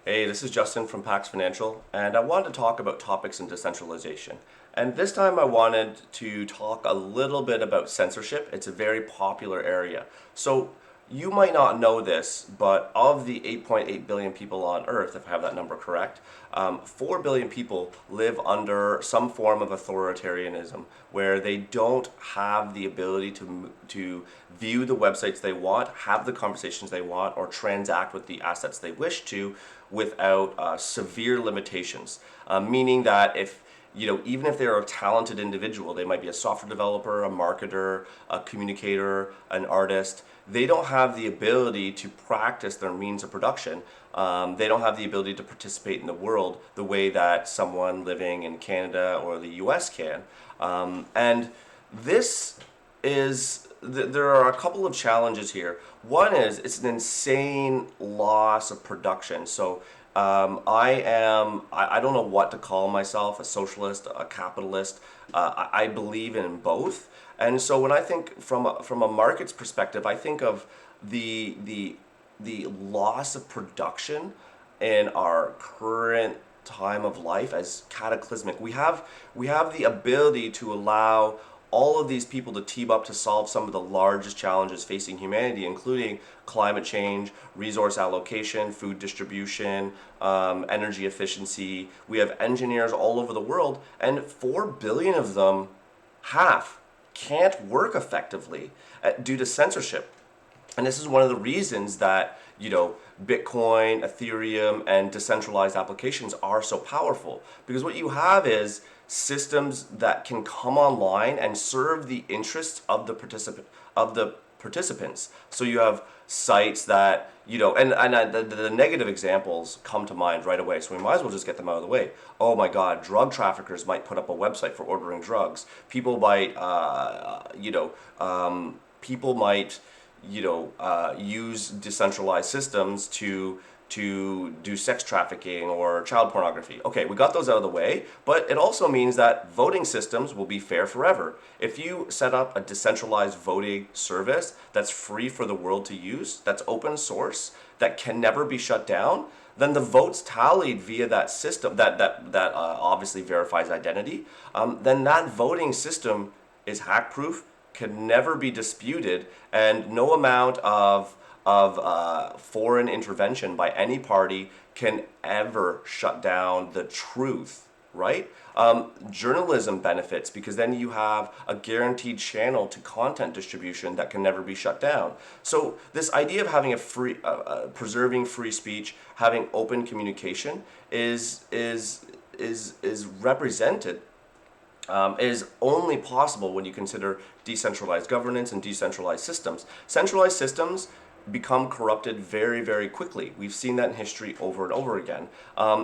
Hey, this is Justin from Pax Financial, and I wanted to talk about topics in decentralization. And this time I wanted to talk a little bit about censorship. It's a very popular area. So you might not know this, but of the 8.8 billion people on Earth, if I have that number correct, 4 billion people live under some form of authoritarianism where they don't have the ability to view the websites they want, have the conversations they want, or transact with the assets they wish to without severe limitations. Meaning that if even if they're a talented individual, they might be a software developer, a marketer, a communicator, an artist. They don't have the ability to practice their means of production. They don't have the ability to participate in the world the way that someone living in Canada or the US can. And this there are a couple of challenges here. One is it's an insane loss of production. So I don't know what to call myself, a socialist, a capitalist. I believe in both. And so when I think from a market's perspective, I think of the loss of production in our current time of life as cataclysmic. We have the ability to allow all of these people to team up to solve some of the largest challenges facing humanity, including climate change, resource allocation, food distribution, energy efficiency. We have engineers all over the world, and 4 billion of them, half, can't work effectively due to censorship. And this is one of the reasons that, Bitcoin, Ethereum, and decentralized applications are so powerful. Because what you have is systems that can come online and serve the interests of the participants. So you have sites that, the negative examples come to mind right away. So we might as well just get them out of the way. Oh my God, drug traffickers might put up a website for ordering drugs. People might, people might use decentralized systems to do sex trafficking or child pornography. Okay, we got those out of the way, but it also means that voting systems will be fair forever. If you set up a decentralized voting service that's free for the world to use, that's open source, that can never be shut down, then the votes tallied via that system that obviously verifies identity, then that voting system is hack proof, can never be disputed, and no amount of foreign intervention by any party can ever shut down the truth, right? Journalism benefits because then you have a guaranteed channel to content distribution that can never be shut down. So this idea of having a preserving free speech, having open communication is represented is only possible when you consider decentralized governance and decentralized systems. Centralized systems become corrupted very, very quickly. We've seen that in history over and over again.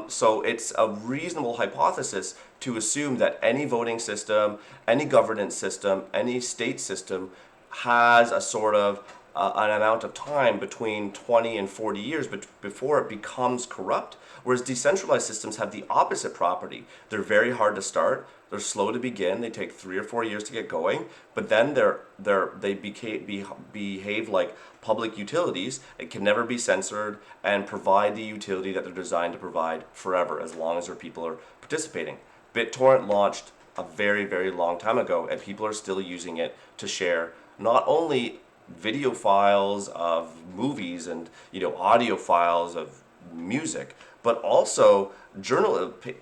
So it's a reasonable hypothesis to assume that any voting system, any governance system, any state system has a sort of an amount of time between 20 and 40 years before it becomes corrupt, whereas decentralized systems have the opposite property. They're very hard to start, they're slow to begin, they take 3 or 4 years to get going, but then they behave like public utilities. It can never be censored and provide the utility that they're designed to provide forever as long as their people are participating. BitTorrent launched a very, very long time ago, and people are still using it to share not only video files of movies and audio files of music, but also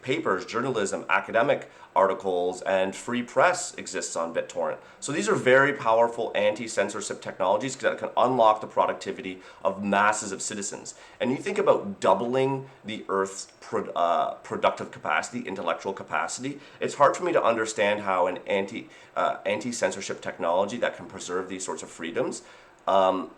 papers, journalism, academic articles, and free press exists on BitTorrent. So these are very powerful anti-censorship technologies that can unlock the productivity of masses of citizens. And you think about doubling the Earth's productive capacity, intellectual capacity. It's hard for me to understand how an anti-censorship technology that can preserve these sorts of freedoms.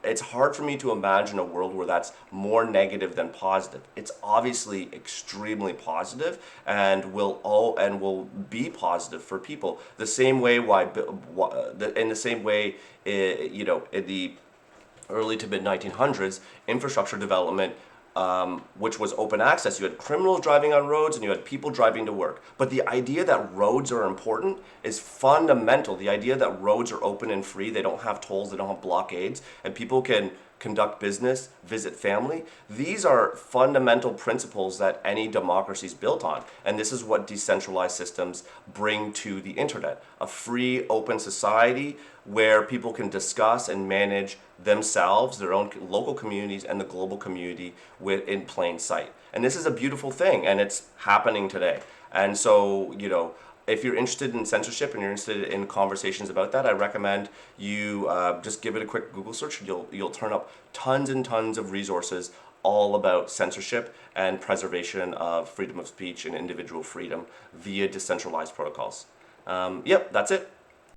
It's hard for me to imagine a world where that's more negative than positive. It's obviously extremely positive and will be positive for people. The same way in the same way, in the early to mid 1900s, infrastructure development, which was open access. You had criminals driving on roads and you had people driving to work. But the idea that roads are important is fundamental. The idea that roads are open and free, they don't have tolls, they don't have blockades, and people can conduct business, visit family. These are fundamental principles that any democracy is built on. And this is what decentralized systems bring to the internet. A free, open society where people can discuss and manage themselves, their own local communities, and the global community in plain sight. And this is a beautiful thing, and it's happening today. And so, if you're interested in censorship and you're interested in conversations about that, I recommend you just give it a quick Google search. You'll turn up tons and tons of resources all about censorship and preservation of freedom of speech and individual freedom via decentralized protocols. Yep, that's it.